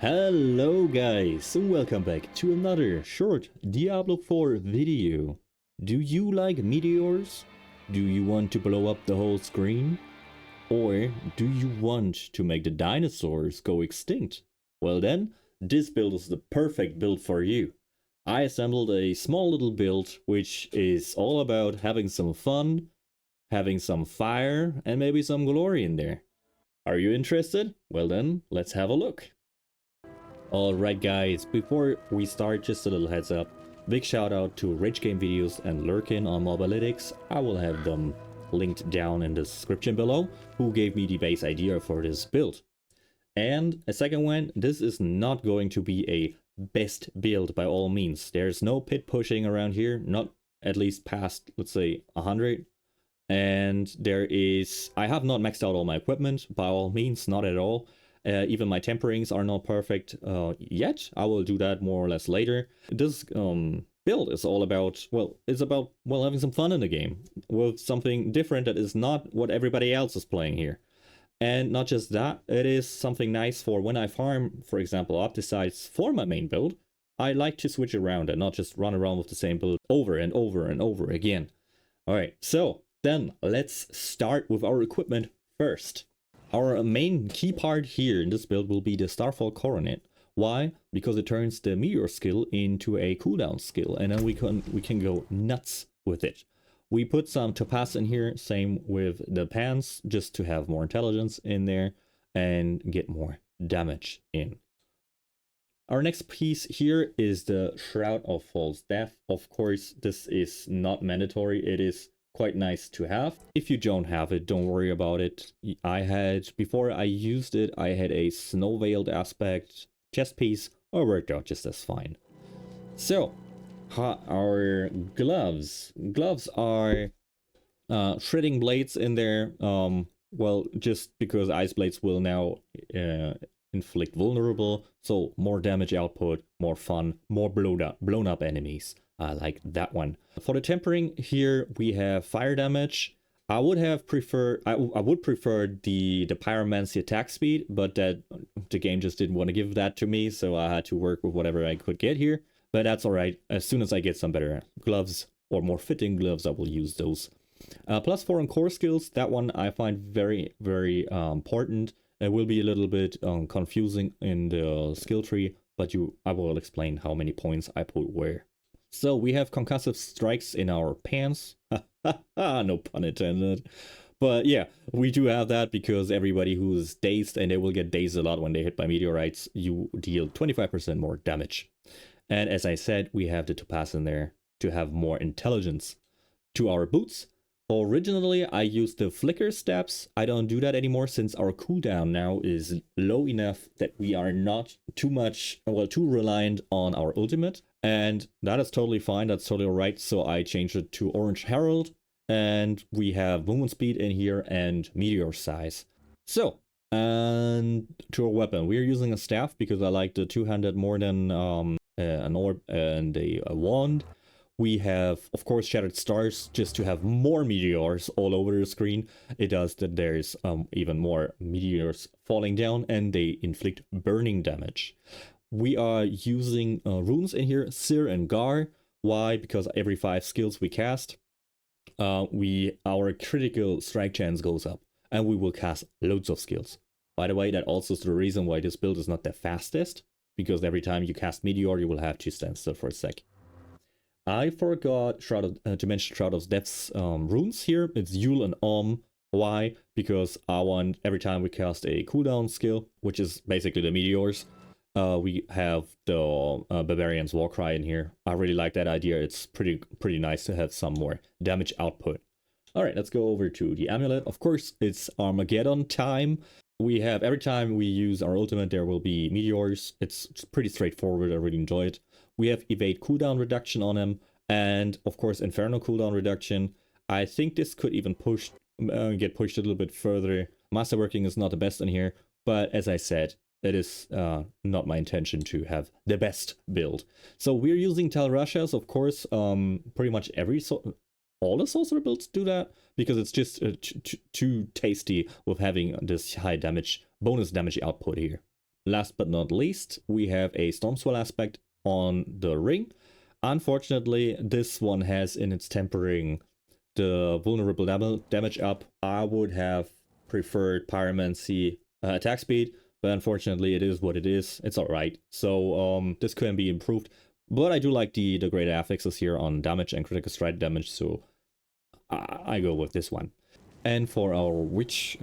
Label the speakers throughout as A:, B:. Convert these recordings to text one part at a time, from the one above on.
A: Hello guys, welcome back to another short Diablo 4 video. Do you like meteors? Do you want to blow up the whole screen? Or do you want to make the dinosaurs go extinct? Well then, this build is the perfect build for you. I assembled a small little build which is all about having some fun, having some fire, and maybe some glory in there. Are you interested? Well then, let's have a look. Alright guys, before we start, just a little heads up. Big shout out to Rage Game Videos and Lurkin on Mobalytics. I will have them linked down in the description below, who gave me the base idea for this build. And a second one, this is not going to be a best build by all means. There's no pit pushing around here, not at least past, let's say, 100. And I have not maxed out all my equipment, by all means, not at all. Even my temperings are not perfect yet. I will do that more or less later. This build is all about, having some fun in the game with something different that is not what everybody else is playing here. And not just that, it is something nice for when I farm, for example, opticides for my main build. I like to switch around and not just run around with the same build over and over and over again. Alright, so then let's start with our equipment first. Our main key part here in this build will be the Starfall Coronet. Why? Because it turns the Meteor skill into a cooldown skill, and then we can go nuts with it. We put some topaz in here, same with the pants, just to have more intelligence in there and get more damage in. Our next piece here is the Shroud of False Death. Of course, this is not mandatory. It is quite nice to have. If you don't have it, don't worry about it. Before I used it, I had a snow veiled aspect chest piece, or worked out just as fine. So, our gloves. Gloves are shredding blades in there. Just because ice blades will now inflict vulnerable, so more damage output, more fun, more blown up enemies. I like that one. For the tempering here, we have fire damage. I would prefer the pyromancy attack speed, but that the game just didn't want to give that to me, so I had to work with whatever I could get here. But that's alright. As soon as I get some better gloves or more fitting gloves, I will use those. +4 on core skills. That one I find very, very important. It will be a little bit confusing in the skill tree, but I will explain how many points I put where. So we have concussive strikes in our pants. No pun intended. But yeah, we do have that because everybody who's dazed, and they will get dazed a lot when they hit by meteorites, you deal 25% more damage. And as I said, we have the topaz in there to have more intelligence. To our boots, originally I used the flicker steps. I don't do that anymore since our cooldown now is low enough that we are not too reliant on our ultimate. And that is totally fine, that's totally alright, so I changed it to Orange Herald, and we have movement speed in here and meteor size. So, and to our weapon, we are using a staff because I like the two-handed more than an orb and a wand. We have, of course, Shattered Stars just to have more meteors all over the screen. It does that there's even more meteors falling down, and they inflict burning damage. We are using runes in here, Seer and Gar. Why? Because every 5 skills we cast, our critical strike chance goes up, and we will cast loads of skills. By the way, that also is the reason why this build is not the fastest, because every time you cast Meteor, you will have to stand still for a sec. I forgot to mention Shroud of Death's runes here. It's Yule and Om. Why? Because I want every time we cast a cooldown skill, which is basically the meteors, we have the Barbarian's Warcry in here. I really like that idea. It's pretty nice to have some more damage output. Alright, let's go over to the amulet. Of course, it's Armageddon time. We have, every time we use our ultimate, there will be meteors. It's pretty straightforward. I really enjoy it. We have evade cooldown reduction on him, and of course Inferno cooldown reduction. I think this could even get pushed a little bit further. Masterworking is not the best in here, but as I said, it is not my intention to have the best build. So we're using Talrashas, of course. Pretty much all the sorcerer builds do that, because it's just too tasty with having this high damage, bonus damage output here. last but not least, we have a Storm Swell aspect on the ring. Unfortunately, this one has in its tempering the vulnerable damage up. I would have preferred Pyromancy attack speed, but unfortunately it is what it is. It's alright. So this can be improved. But I do like the great affixes here on damage and critical strike damage, so I go with this one. And for our witch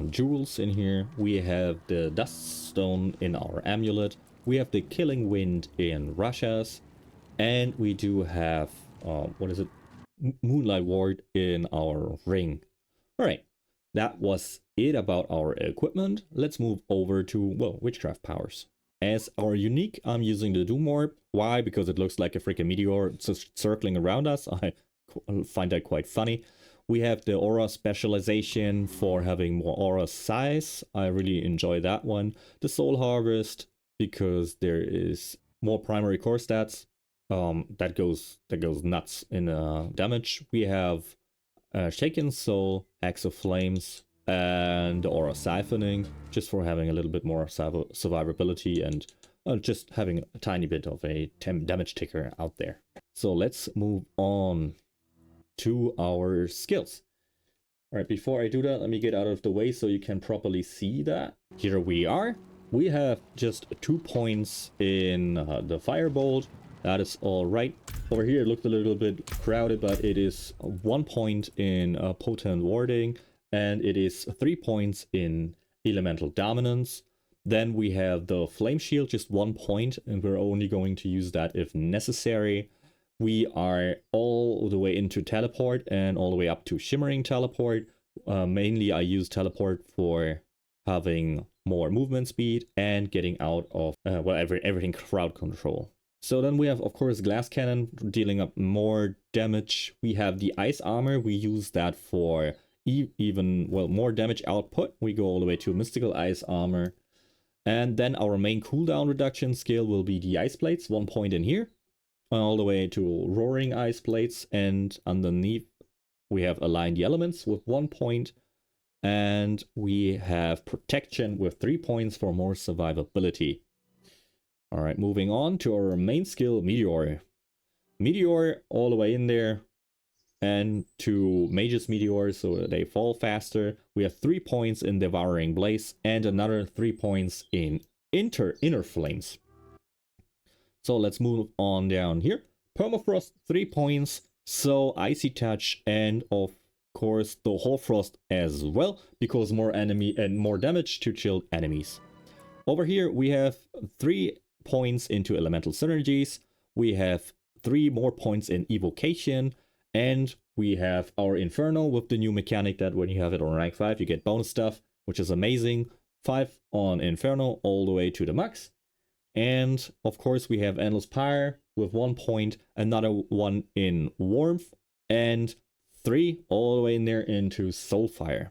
A: jewels in here, we have the Dust Stone in our amulet, we have the Killing Wind in Russia's, and we do have, what is it? Moonlight Ward in our ring. Alright, that was it about our equipment. Let's move over to, well, Witchcraft Powers. As our unique, I'm using the Doom Orb. Why? Because it looks like a freaking meteor just circling around us. I find that quite funny. We have the aura specialization for having more aura size. I really enjoy that one. The Soul Harvest, because there is more primary core stats. That goes nuts in damage. We have Shaken Soul, Axe of Flames, and the Aura Siphoning, just for having a little bit more survivability and just having a tiny bit of a damage ticker out there. So let's move on to our skills. All right, before I do that, let me get out of the way so you can properly see that. Here we are. We have just 2 points in the Firebolt. That is all right. Over here it looked a little bit crowded, but it is 1 point in Potent Warding, and it is 3 points in Elemental Dominance. Then we have the Flame Shield, just 1 point, and we're only going to use that if necessary. We are all the way into Teleport and all the way up to Shimmering Teleport. Mainly I use Teleport for having more movement speed and getting out of everything crowd control. So then we have, of course, Glass Cannon, dealing up more damage. We have the Ice Armor. We use that for more damage output. We go all the way to Mystical Ice Armor. And then our main cooldown reduction skill will be the Ice Plates, 1 point in here. All the way to Roaring Ice Plates. And underneath, we have Align the Elements with 1 point. And we have Protection with 3 points for more survivability. Alright, moving on to our main skill, Meteor. Meteor all the way in there. And to Mage's Meteor, so they fall faster. We have 3 points in Devouring Blaze and another 3 points in Inner Flames. So let's move on down here. Permafrost, 3 points. So Icy Touch and of course the Hoarfrost as well, because more enemy and more damage to chilled enemies. Over here we have 3 points into Elemental Synergies. We have 3 more points in Evocation. And we have our Inferno with the new mechanic that when you have it on rank 5, you get bonus stuff, which is amazing. 5 on Inferno all the way to the max. And of course we have Endless Pyre with 1 point, another 1 in Warmth, and 3 all the way in there into Soulfire.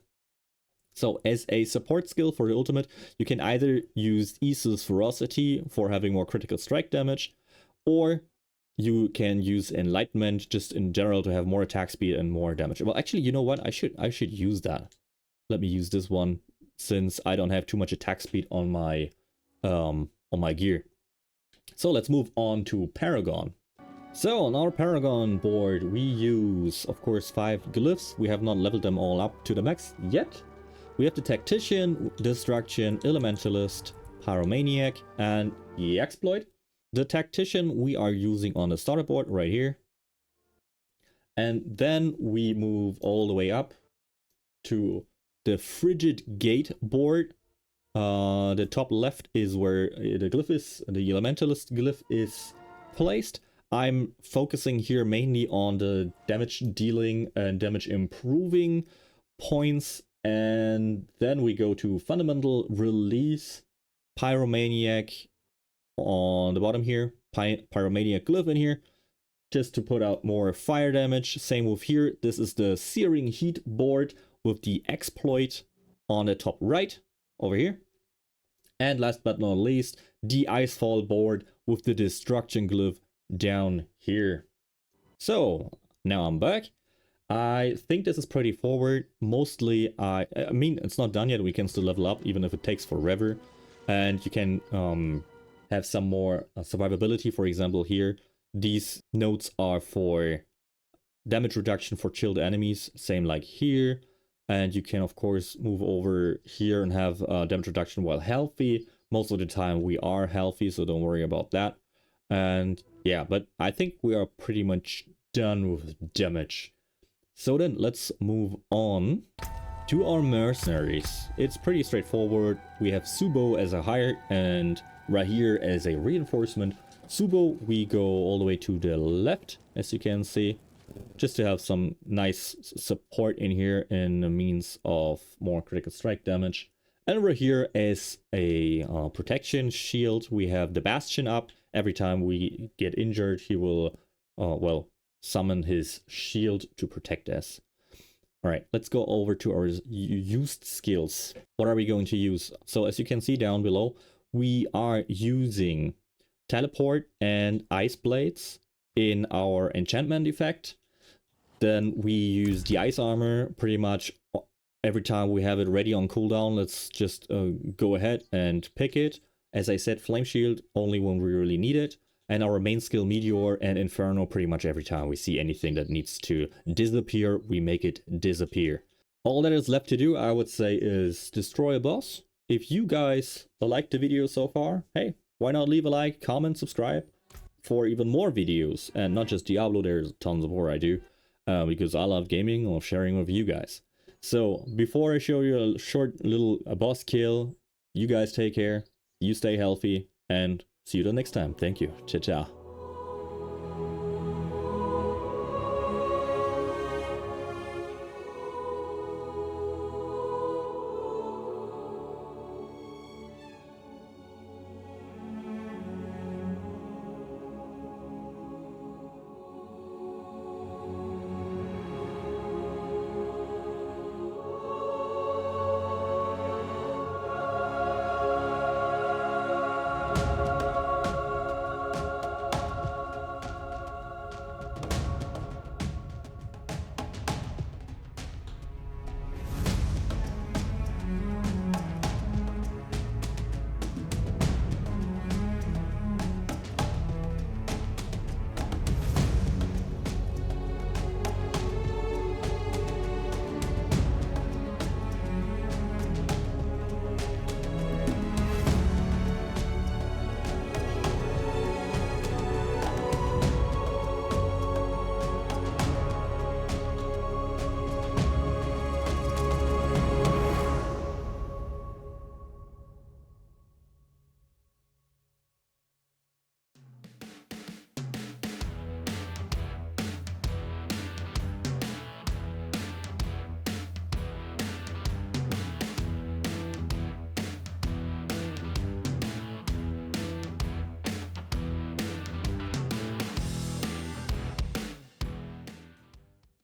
A: So as a support skill for the ultimate, you can either use Aesus Ferocity for having more critical strike damage, or you can use Enlightenment just in general to have more attack speed and more damage. Well, actually, you know what? I should use that. Let me use this one since I don't have too much attack speed on my gear. So let's move on to Paragon. So on our Paragon board, we use, of course, 5 glyphs. We have not leveled them all up to the max yet. We have the Tactician, Destruction, Elementalist, Pyromaniac, and the Exploit. The Tactician we are using on the starter board right here. And then we move all the way up to the Frigid Gate board. The top left is where the glyph is, the Elementalist glyph is placed. I'm focusing here mainly on the damage dealing and damage improving points. And then we go to Fundamental, Release, Pyromaniac on the bottom here, Pyromaniac glyph in here, just to put out more fire damage. Same with here. This is the Searing Heat board with the Exploit on the top right over here. And last but not least, the Icefall board with the Destruction glyph down here. So now I'm back. I think this is pretty forward. Mostly, I mean, it's not done yet. We can still level up, even if it takes forever. and you can have some more survivability. For example, here, these notes are for damage reduction for chilled enemies, same like here. And you can, of course, move over here and have damage reduction while healthy. Most of the time we are healthy, so don't worry about that. And yeah, but I think we are pretty much done with damage. So then let's move on to our mercenaries. It's pretty straightforward. We have Subo as a hire and Rahir as a reinforcement. Subo, we go all the way to the left, as you can see, just to have some nice support in here in the means of more critical strike damage. And over here as a protection shield, we have the Bastion up. Every time we get injured, he will, well, summon his shield to protect us. All right, let's go over to our used skills. What are we going to use? So as you can see down below, we are using Teleport and Ice Blades in our enchantment effect. Then we use the Ice Armor pretty much every time we have it ready on cooldown. Let's just go ahead and pick it. As I said, Flame Shield only when we really need it. And our main skill, Meteor and Inferno, pretty much every time we see anything that needs to disappear, we make it disappear. All that is left to do, I would say, is destroy a boss. If you guys liked the video so far, hey, why not leave a like, comment, subscribe for even more videos. And not just Diablo, there's tons of more I do, because I love gaming, I love sharing with you guys. So before I show you a short little boss kill, you guys take care, you stay healthy, and see you the next time. Thank you. Ciao, ciao.